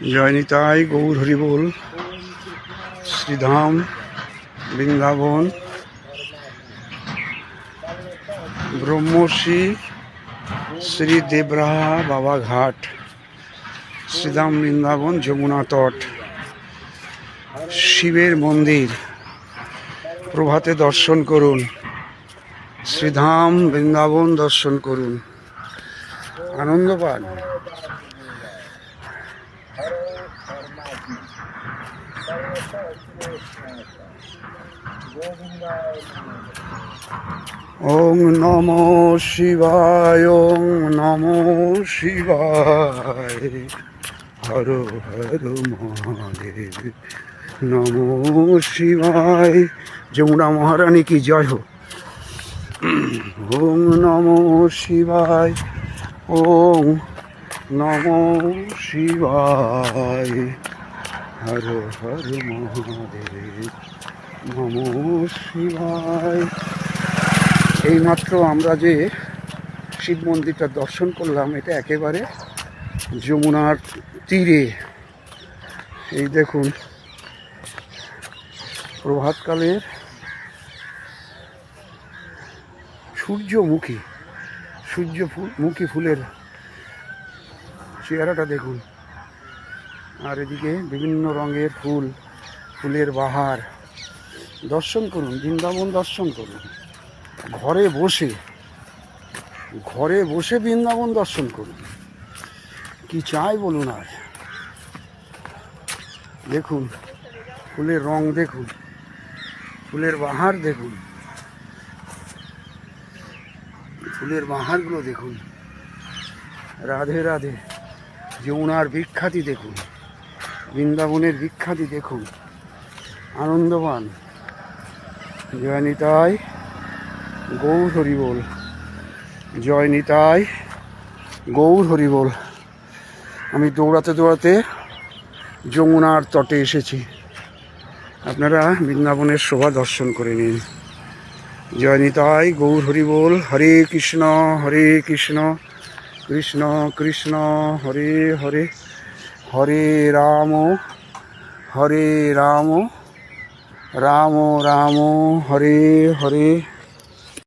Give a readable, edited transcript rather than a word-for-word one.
জয় নিতাই গৌর হরি বল। শ্রীধাম বৃন্দাবন ব্রহ্মশ্রী শ্রী দেবরাহা বাবা ঘাট, শ্রীধাম বৃন্দাবন যমুনা তট, শিবের মন্দির। প্রভাতে দর্শন করুন, শ্রীধাম বৃন্দাবন দর্শন করুন, আনন্দ পান। ওং নমো শিবায়, ওং নমো শিবায়, হর হর মহাদেব, নমো শিবায়। যমুনা মহারানী কি জয় হোক। ওং নমো শিবায়, ওং নমো শিবায়, হর হর মহাদেব, নমো শিবায়। এইমাত্র আমরা যে শিব মন্দিরটা দর্শন করলাম, এটা একেবারে যমুনার তীরে। এই দেখুন, প্রভাতকালের সূর্যমুখী ফুলের চেহারাটা দেখুন। আর এদিকে বিভিন্ন রঙের ফুলের বাহার। দর্শন করুন, বৃন্দাবন দর্শন করুন। ঘরে বসে বৃন্দাবন দর্শন করুন। কি চাই বলুন আর। দেখুন ফুলের রং, দেখুন ফুলের বাহার, দেখুন ফুলের বাহারগুলো দেখুন। রাধে রাধে। যমুনার বিখ্যাতি দেখুন, বৃন্দাবনের বিখ্যাতি দেখুন, আনন্দবান। জয় নিতাই গৌর হরি বল। জয় নিতাই গৌর হরি বল। আমি দৌড়াতে যমুনার তটে এসেছি। আপনারা বৃন্দাবনের শোভা দর্শন করে নিন। জয় নিতাই গৌর হরি বল। হরে কৃষ্ণ কৃষ্ণ কৃষ্ণ হরে হরে, হরে রাম রাম রাম হরে হরে।